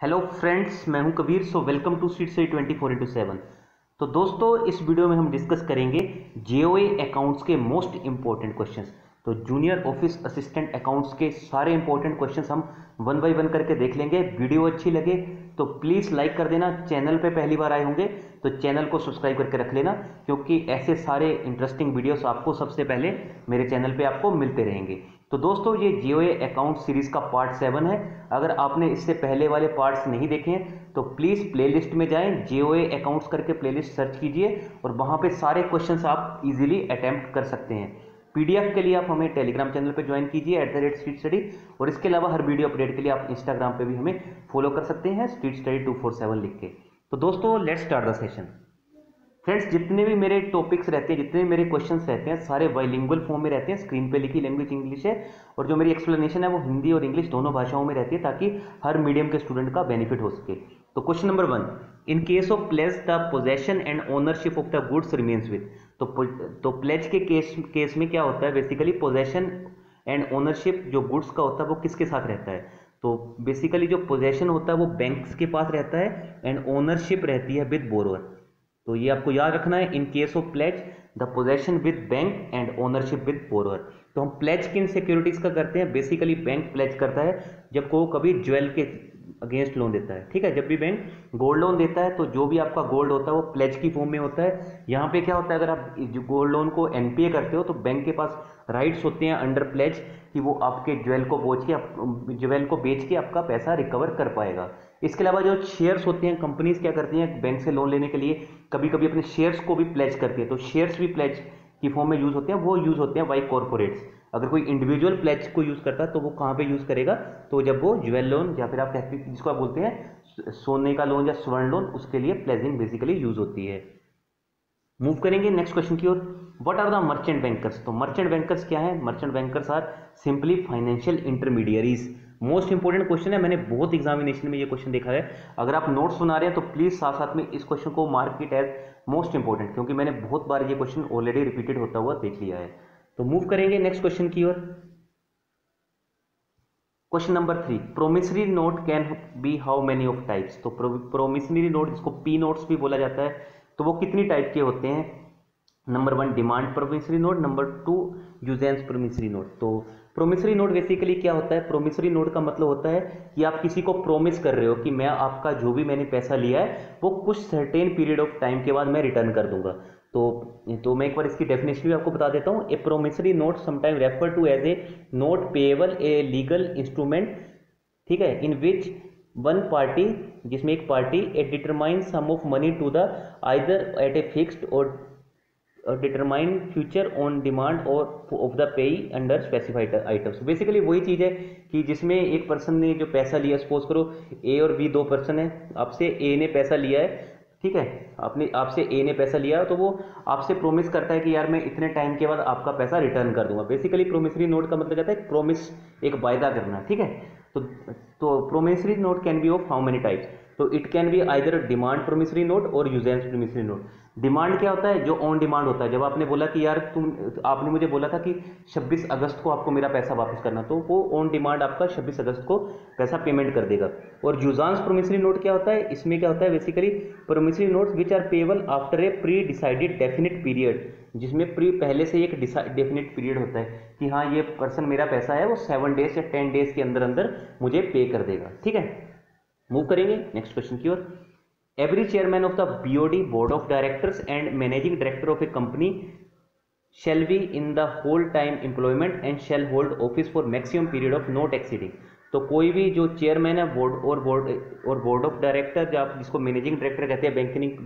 Hello friends, मैं हूं Kabir. Welcome to street study 24/7। तो दोस्तों, इस वीडियो में हम डिस्कस करेंगे जेओए अकाउंट्स के मोस्ट इंपॉर्टेंट क्वेश्चंस। तो जूनियर ऑफिस असिस्टेंट अकाउंट्स के सारे इंपॉर्टेंट क्वेश्चंस हम वन बाय वन करके देख लेंगे। वीडियो अच्छी लगे तो प्लीज़ लाइक कर देना। चैनल पे पहली बार आए होंगे तो चैनल को सब्सक्राइब करके रख लेना, क्योंकि ऐसे सारे इंटरेस्टिंग वीडियोस आपको सबसे पहले मेरे चैनल पे आपको मिलते रहेंगे। तो दोस्तों, ये जीओए अकाउंट सीरीज का पार्ट 7 है। अगर आपने इससे पहले वाले पार्ट्स नहीं देखे हैं तो प्लीज़ प्लेलिस्ट में जाएं, जीओए अकाउंट्स करके प्लेलिस्ट सर्च कीजिए और वहां पे सारे क्वेश्चंस आप इजीली अटेम्प्ट कर सकते हैं। पीडीएफ के लिए आप हमें टेलीग्राम चैनल पे ज्वाइन कीजिए @स्ट्रीट स्टडी, और इसके अलावा हर वीडियो अपडेट के लिए आप इंस्टाग्राम पे भी हमें फॉलो कर सकते हैं स्ट्रीट स्टडी 247 लिख के। तो दोस्तों, let's start the session. Friends, जितने भी मेरे टॉपिक्स रहते हैं, जितने भी मेरे क्वेश्चंस रहते हैं, सारे बाइलिंगुअल फॉर्म में रहते हैं। स्क्रीन पे लिखी लैंग्वेज इंग्लिश है और जो मेरी एक्सप्लेनेशन है वो हिंदी और इंग्लिश दोनों भाषाओं में रहती है, ताकि हर मीडियम के स्टूडेंट का बेनिफिट हो सके। तो question number 1, in case of plays the possession and ownership of the goods remains with. तो प्लेज के केस में क्या होता है, बेसिकली पोजेशन एंड ओनरशिप जो गुड्स का होता है वो किसके साथ रहता है। तो बेसिकली जो पोजेशन होता है वो बैंक्स के पास रहता है एंड ओनरशिप रहती है विद बोरोअर। तो ये आपको याद रखना है, in case of plays the possession with bank and ownership with borrower. तो हम प्लेज किन सिक्योरिटीज का करते हैं, बेसिकली बैंक प्लेज करता है जब को कभी ज्वेल के अगेंस्ट लोन देता है। ठीक है, जब भी बैंक गोल्ड लोन देता है तो जो भी आपका गोल्ड होता है वो प्लेज की फॉर्म में होता है। यहाँ पे क्या होता है, अगर आप गोल्ड लोन को एनपीए करते हो तो बैंक के पास राइट्स होते हैं अंडर प्लेज कि वो आपके ज्वेल को बेच के आपका पैसा रिकवर कर पाएगा। इसके अलावा जो शेयर्स होते हैं, कंपनीज क्या करती हैं बैंक से लोन लेने के लिए कभी कभी अपने शेयर्स को भी प्लेज करती है। तो शेयर्स भी प्लेज की फॉर्म में यूज होते हैं, वो यूज होते हैं बाई कॉर्पोरेट्स। अगर कोई इंडिविजुअल प्लेज को यूज करता है तो वो कहाँ पे यूज करेगा, तो जब वो ज्वेल लोन या फिर आप कहते हैं जिसको आप बोलते हैं सोने का लोन या स्वर्ण लोन, उसके लिए प्लेजिंग बेसिकली यूज होती है। मूव करेंगे नेक्स्ट क्वेश्चन की ओर। What are the merchant bankers. तो मर्चेंट बैंकर्स क्या है, merchant bankers are simply financial intermediaries. Most important question है, मैंने बहुत एग्जामिनेशन में ये क्वेश्चन देखा है। अगर आप नोट्स बना रहे हैं तो प्लीज साथ साथ में इस क्वेश्चन को mark it as most important, क्योंकि मैंने बहुत बार ये क्वेश्चन ऑलरेडी रिपीटेड होता हुआ देख लिया है। तो मूव करेंगे नेक्स्ट क्वेश्चन की ओर। Question number 3, promissory note can be how many of types. तो प्रोमिसरी नोट, जिसको पी नोट्स भी बोला जाता है, तो वो कितनी टाइप के होते हैं। Number 1 demand promissory note, number 2 usance promissory note. तो प्रोमिसरी नोट बेसिकली क्या होता है, प्रोमिसरी नोट का मतलब होता है कि आप किसी को प्रोमिस कर रहे हो कि मैं आपका जो भी मैंने पैसा लिया है वो कुछ सर्टेन पीरियड ऑफ टाइम के बाद मैं रिटर्न कर दूंगा। तो मैं एक बार इसकी डेफिनेशन भी आपको बता देता हूँ। A promissory note sometime refer to as a note payable a legal instrument, ठीक है, इन विच वन पार्टी, जिसमें एक party a determine sum of money to the either at a fixed और डिटरमाइन फ्यूचर ऑन डिमांड और of the payee under specified items. Basically वही चीज़ है कि जिसमें एक पर्सन ने जो पैसा लिया, सपोज करो ए और बी दो पर्सन है, आपसे ए ने पैसा लिया है, ठीक है, आपसे ए ने पैसा लिया तो वो आपसे प्रोमिस करता है कि यार मैं इतने टाइम के बाद आपका पैसा रिटर्न कर दूंगा। बेसिकली प्रोमिसरी नोट का मतलब कहता है प्रोमिस, एक वायदा करना। ठीक है, तो promissory note can be of how many types. तो it can be either demand promissory note और यूजेंस प्रोमिसरी नोट। डिमांड क्या होता है, जो ऑन डिमांड होता है। जब आपने बोला कि यार आपने मुझे बोला था कि 26 अगस्त को आपको मेरा पैसा वापस करना, तो वो ऑन डिमांड आपका 26 अगस्त को पैसा पेमेंट कर देगा। और यूजेंस प्रोमिसरी नोट क्या होता है, इसमें क्या होता है, basically promissory notes which are payable after a pre decided definite period, जिसमें पहले से एक डेफिनेट पीरियड होता है कि हाँ ये पर्सन मेरा पैसा है वो 7 डेज या 10 डेज के अंदर अंदर मुझे पे कर देगा। ठीक है, मूव करेंगे नेक्स्ट क्वेश्चन की ओर। Every chairman of the BOD board of directors and managing director of a company shall be in the whole time employment and shall hold office for maximum period of not exceeding। तो कोई भी जो chairman है board of director, जो आप जिसको managing director कहते हैं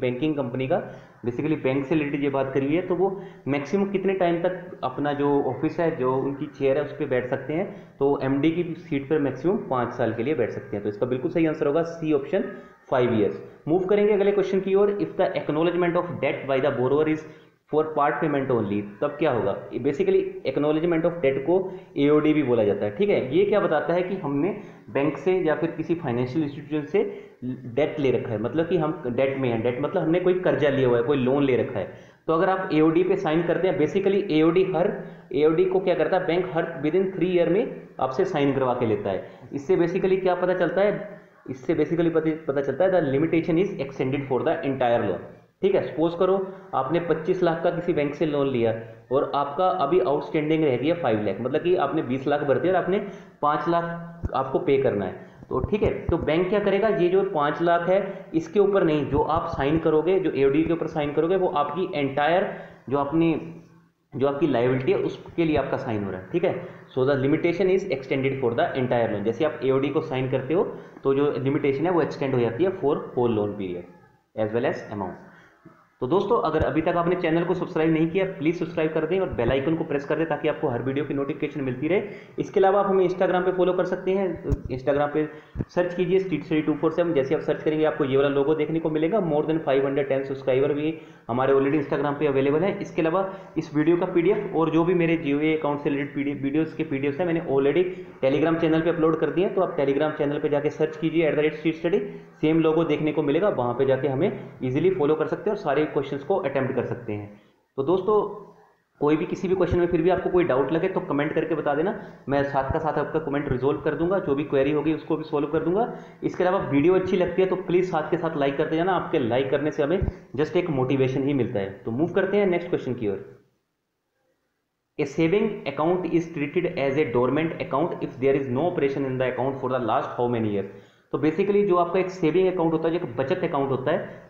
बैंकिंग कंपनी का, बेसिकली बैंक से रिलेटेड ये बात करी हुई है, तो वो मैक्सिमम कितने टाइम तक अपना जो ऑफिस है, जो उनकी चेयर है, उस पर बैठ सकते हैं। तो एमडी की सीट पर मैक्सिमम 5 साल के लिए बैठ सकते हैं। तो इसका बिल्कुल सही आंसर होगा सी ऑप्शन, 5 ईयर्स। मूव करेंगे अगले क्वेश्चन की ओर। If the acknowledgement of debt by the borrower is for part payment only, तब क्या होगा। बेसिकली एक्नॉलेजमेंट ऑफ डेट को एओडी भी बोला जाता है। ठीक है, ये क्या बताता है कि हमने बैंक से या फिर किसी फाइनेंशियल इंस्टीट्यूशन से डेट ले रखा है, मतलब कि हम डेट में हैं। डेट मतलब हमने कोई कर्जा लिया हुआ है, कोई लोन ले रखा है। तो अगर आप एओडी पे साइन करते हैं, बेसिकली एओडी को क्या करता है, bank her with in 3 year में आपसे साइन करवा के लेता है। इससे बेसिकली क्या पता चलता है, इससे बेसिकली पता चलता है the limitation is extended for the entire loan. ठीक है, सपोज करो आपने 25 लाख का किसी बैंक से लोन लिया और आपका अभी आउटस्टैंडिंग रह गया 5 लाख, मतलब कि आपने 20 लाख भर दिया और आपने 5 लाख आपको पे करना है। तो ठीक है, तो बैंक क्या करेगा, ये जो 5 लाख है इसके ऊपर नहीं, जो आप साइन करोगे, जो एओडी के ऊपर साइन करोगे, वो आपकी एंटायर जो आपकी लायबिलिटी है उसके लिए आपका साइन हो रहा है। ठीक है, so the limitation is extended for the entire loan. जैसे आप एओडी को साइन करते हो तो जो लिमिटेशन है वो एक्सटेंड हो जाती है for whole loan period as well as amount. तो दोस्तों, अगर अभी तक आपने चैनल को सब्सक्राइब नहीं किया, प्लीज सब्सक्राइब कर दें और बेल आइकन को प्रेस कर दें ताकि आपको हर वीडियो की नोटिफिकेशन मिलती रहे। इसके अलावा आप हमें इंस्टाग्राम पे फॉलो कर सकते हैं। इंस्टाग्राम पे सर्च कीजिए स्ट्रीट स्टडी 247। जैसे आप सर्च करेंगे आपको ये वाला लोगो देखने को मिलेगा। मोर देन 510 सब्सक्राइबर भी हमारे ऑलरेडी इंस्टाग्राम पे अवेलेबल है। इसके अलावा इस वीडियो का पीडीएफ और जो भी मेरे जीओए अकाउंट से रिलेटेड वीडियोस के पीडीएफ है मैंने ऑलरेडी टेलीग्राम चैनल पे अपलोड कर दिए हैं। तो आप टेलीग्राम चैनल पे जाके सर्च कीजिए @स्ट्रीट स्टडी, सेम लोगो देखने को मिलेगा। वहां पे जाके हमें इजीली फॉलो कर सकते हैं और सारे क्वेश्चंस को अटेम्प्ट कर सकते हैं। तो दोस्तों, कोई भी किसी भी क्वेश्चन में फिर भी आपको कोई डाउट लगे तो कमेंट करके बता देना, मैं साथ का साथ आपका कमेंट रिजोल्व कर दूंगा, जो भी क्वेरी होगी उसको भी सॉल्व कर दूंगा। इसके अलावा वीडियो अच्छी लगती है तो प्लीज साथ के साथ लाइक करते जाना, आपके लाइक करने से हमें जस्ट एक मोटिवेशन ही मिलता है। तो मूव करते हैं नेक्स्ट क्वेश्चन की ओर। A saving account is treated as a dormant account if there is no operation in the account for the last how many year. तो बेसिकली जो आपका एक सेविंग अकाउंट होता है, जो एक बचत अकाउंट होता है,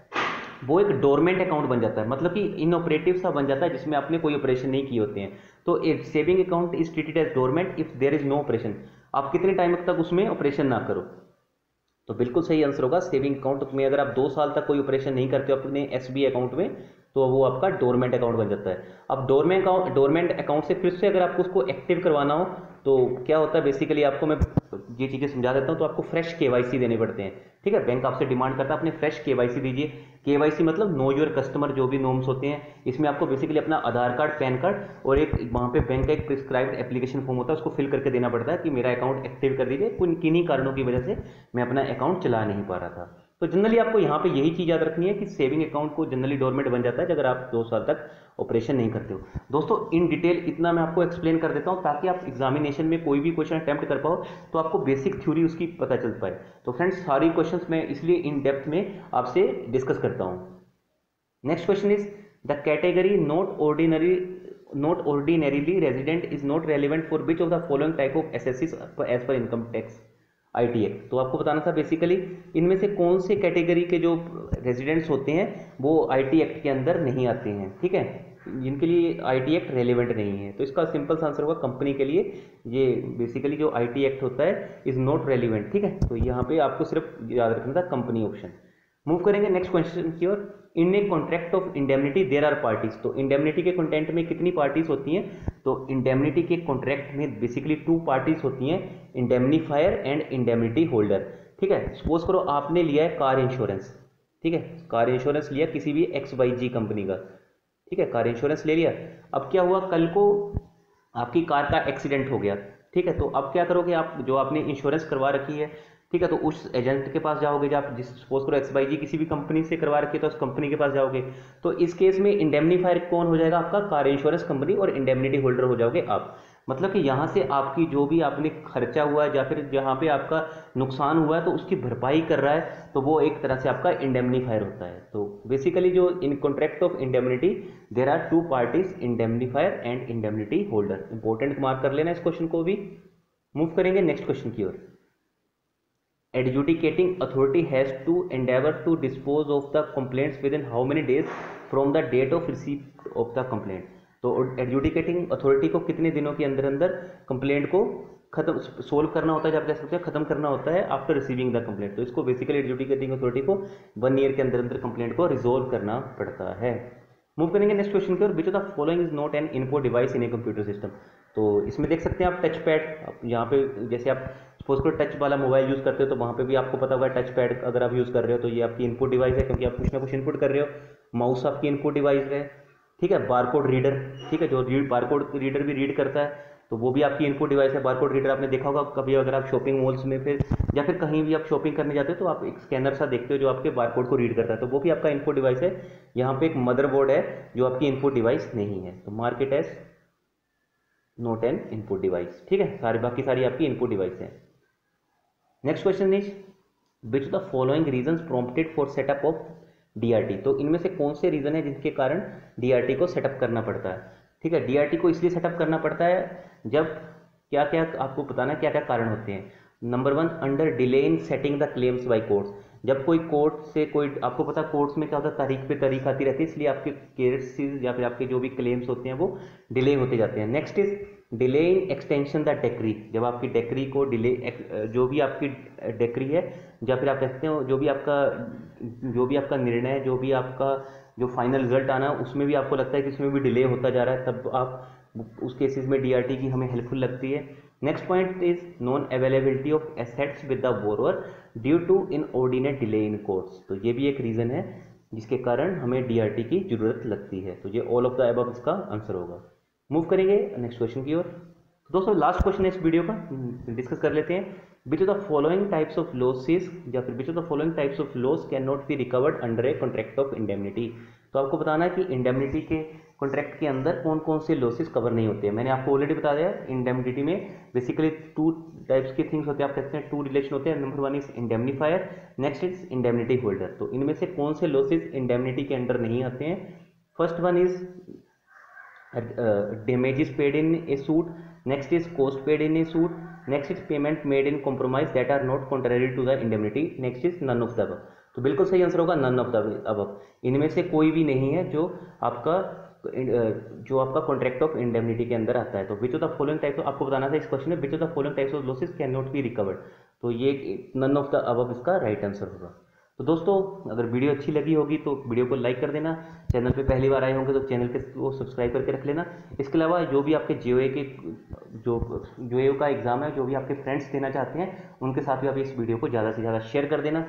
वो एक डोरमेंट अकाउंट बन जाता है, मतलब कि इनऑपरेटिव सा बन जाता है जिसमें आपने कोई ऑपरेशन नहीं किए होते हैं। तो एक saving account is treated as dormant if there is no operation, आप कितने टाइम तक उसमें ऑपरेशन ना करो। तो बिल्कुल सही आंसर होगा सेविंग अकाउंट में अगर आप 2 साल तक कोई ऑपरेशन नहीं करते हो अपने एसबीआई अकाउंट में तो वो आपका डोरमेंट अकाउंट बन जाता है। अब डोरमेंट अकाउंट से फिर से अगर आपको उसको एक्टिव करवाना हो तो क्या होता है, बेसिकली आपको मैं ये चीज़ें समझा देता हूँ। तो आपको फ्रेश केवाईसी देने पड़ते हैं। ठीक है, बैंक आपसे डिमांड करता है अपने फ्रेश केवाईसी दीजिए। केवाईसी मतलब नो योर कस्टमर, जो भी नॉर्म्स होते हैं, इसमें आपको बेसिकली अपना आधार कार्ड, पैन कार्ड और एक वहाँ पे बैंक का एक प्रिस्क्राइब्ड एप्लीकेशन फॉर्म होता है, उसको फिल करके देना पड़ता है कि मेरा अकाउंट एक्टिव कर दीजिए, किन्हीं कारणों की वजह से मैं अपना अकाउंट चला नहीं पा रहा था। तो जनरली आपको यहाँ पे यही चीज़ याद रखनी है कि सेविंग अकाउंट को जनरली डोरमेंट बन जाता है अगर आप 2 साल तक ऑपरेशन नहीं करते हो। दोस्तों, इन डिटेल इतना मैं आपको एक्सप्लेन कर देता हूँ ताकि आप एग्जामिनेशन में कोई भी क्वेश्चन अटेम्प्ट कर पाओ तो आपको बेसिक थ्योरी उसकी पता चल पाए। तो फ्रेंड्स, सारी क्वेश्चंस मैं इसलिए इन डेप्थ में आपसे डिस्कस करता हूँ। Next question is the category not ordinarily resident is not relevant for which of the following type of assessees as per income tax IT act. तो आपको बताना था बेसिकली इनमें से कौन से कैटेगरी के जो रेजिडेंट्स होते हैं वो आईटी एक्ट के अंदर नहीं आते हैं। ठीक है, जिनके लिए आईटी एक्ट रेलिवेंट नहीं है। तो इसका सिंपल सा आंसर होगा कंपनी के लिए ये बेसिकली जो आईटी एक्ट होता है इज नॉट रेलिवेंट। ठीक है, तो यहाँ पे आपको सिर्फ याद रखना था कंपनी ऑप्शन। मूव करेंगे नेक्स्ट क्वेश्चन की ओर। In a contract of indemnity there are parties. तो इंडेमनिटी के कंटेंट में कितनी पार्टीज होती हैं? तो इंडेमनिटी के कॉन्ट्रैक्ट में बेसिकली 2 पार्टीज होती हैं, इंडेमनीफायर एंड इंडेमनिटी होल्डर। ठीक है, सपोज करो आपने लिया है कार इंश्योरेंस। ठीक है, कार इंश्योरेंस लिया किसी भी XYG कंपनी का। ठीक है, कार इंश्योरेंस ले लिया। अब क्या हुआ, कल को आपकी कार का एक्सीडेंट हो गया। ठीक है, तो अब क्या करोगे आप, जो आपने इंश्योरेंस करवा रखी है, ठीक है, तो उस एजेंट के पास जाओगे। जब आप जिस सपोज करो XYG किसी भी कंपनी से करवा रखी है तो उस कंपनी के पास जाओगे। तो इस केस में इंडेमनीफायर कौन हो जाएगा? आपका कार इंश्योरेंस कंपनी, और इंडेमनिटी होल्डर हो जाओगे आप। मतलब कि यहाँ से आपकी जो भी आपने खर्चा हुआ है या फिर जहाँ पे आपका नुकसान हुआ है तो उसकी भरपाई कर रहा है, तो वो एक तरह से आपका इंडेमनीफायर होता है। तो बेसिकली जो in contract of indemnity there are 2 parties, indemnifier and indemnity holder. Important mark कर लेना इस क्वेश्चन को भी। मूव करेंगे नेक्स्ट क्वेश्चन की ओर। Adjudicating authority has to endeavor to dispose of the complaints within how many days from the date of receipt of the complaint। तो adjudicating authority को कितने दिनों के अंदर अंदर कंप्लेंट को खत्म सोल्व करना होता है, जब कह सकते हैं खत्म करना होता है आफ्टर रिसीविंग द कंप्लेंट। तो इसको बेसिकली एडजुडिकेटिंग अथॉरिटी को 1 ईयर के अंदर अंदर कंप्लेंट को रिजोल्व करना पड़ता है। मूव करेंगे नेक्स्ट क्वेश्चन की ओर। Which of the following is not an input device in a computer system. तो इसमें देख सकते हैं आप टच पैड, यहाँ पे जैसे आप सपोज करो टच वाला मोबाइल यूज़ करते हो तो वहाँ पे भी आपको पता होगा टच पैड अगर आप यूज़ कर रहे हो तो ये आपकी इनपुट डिवाइस है, क्योंकि आप कुछ ना कुछ इनपुट कर रहे हो। माउस आपकी इनपुट डिवाइस है। ठीक है, बारकोड रीडर, ठीक है, जो बारकोड रीडर भी रीड करता है तो वो भी आपकी इनपुट डिवाइस है। बारकोड रीडर आपने देखा होगा कभी, अगर आप शॉपिंग मॉल्स में फिर या फिर कहीं भी आप शॉपिंग करने जाते हो तो आप एक स्कैनर सा देखते हो जो आपके बारकोड को रीड करता है, तो वो भी आपका इनपुट डिवाइस है। यहाँ पे एक मदरबोर्ड है जो आपकी इनपुट डिवाइस नहीं है, तो mark it as not an input device. ठीक है, बाकी सारी आपकी इनपुट डिवाइस है। Next question is which the following reasons prompted for setup of DRT, तो इनमें से कौन से रीजन है जिनके कारण डीआरटी को सेटअप करना पड़ता है। ठीक है, डीआरटी को इसलिए सेटअप करना पड़ता है जब क्या क्या आपको बताना क्या क्या कारण होते हैं। Number 1, under delay in setting the claims by courts, जब कोई कोर्ट से कोई, आपको पता कोर्ट्स में क्या होता है, तारीख पे तारीख आती रहती है, इसलिए आपके केसेस या फिर आपके जो भी क्लेम्स होते हैं वो डिले होते जाते हैं। Next is delay in extension the decree, जब आपकी डेक्री को डिले, जो भी आपकी डेक्री है या फिर आप कहते हो जो भी आपका निर्णय, जो भी आपका जो फाइनल रिजल्ट आना है उसमें भी आपको लगता है कि इसमें भी डिले होता जा रहा है, तब आप उस केसेस में डीआरटी की हमें हेल्पफुल लगती है। Next point is non availability of assets with the borrower due to inordinate delay in courts, तो ये भी एक रीज़न है जिसके कारण हमें डीआरटी की जरूरत लगती है। तो ये ऑल ऑफ द अबव इसका आंसर होगा। मूव करेंगे नेक्स्ट क्वेश्चन की ओर। तो दोस्तों लास्ट क्वेश्चन है इस वीडियो का, डिस्कस कर लेते हैं। विच of the following types of losses या फिर विच of the following types of loss can not be recovered under A contract of indemnity, तो आपको बताना है कि इंडेमनिटी के कॉन्ट्रैक्ट के अंदर कौन कौन से लॉसेस कवर नहीं होते हैं। मैंने आपको ऑलरेडी बता दिया, इंडेमनिटी में बेसिकली 2 टाइप्स के थिंग्स होते हैं, आप कहते हैं 2 रिलेशन होते हैं। Number 1 is indemnifier, next is indemnity holder. तो इनमें से कौन से लॉसेस इंडेमनिटी के अंडर नहीं आते हैं। First one is damages paid in a suit, next is cost paid in a suit, next is payment made in compromise that are not contrary to the indemnity, next is none of the above। तो बिल्कुल सही answer होगा none of the above, इनमें से कोई भी नहीं है जो आपका कॉन्ट्रैक्ट ऑफ इंडेमनिटी के अंदर आता है। तो विच ऑफ द फॉलोइंग टाइप्स, आपको बताना था इस क्वेश्चन में विच of the following types of losses can not be recovered, तो ये नन ऑफ द अबव इसका राइट आंसर होगा। तो दोस्तों अगर वीडियो अच्छी लगी होगी तो वीडियो को लाइक कर देना, चैनल पे पहली बार आए होंगे तो चैनल को सब्सक्राइब करके रख लेना। इसके अलावा जो भी आपके जो का एग्ज़ाम है, जो भी आपके फ्रेंड्स देना चाहते हैं उनके साथ भी आप इस वीडियो को ज़्यादा से ज़्यादा शेयर कर देना।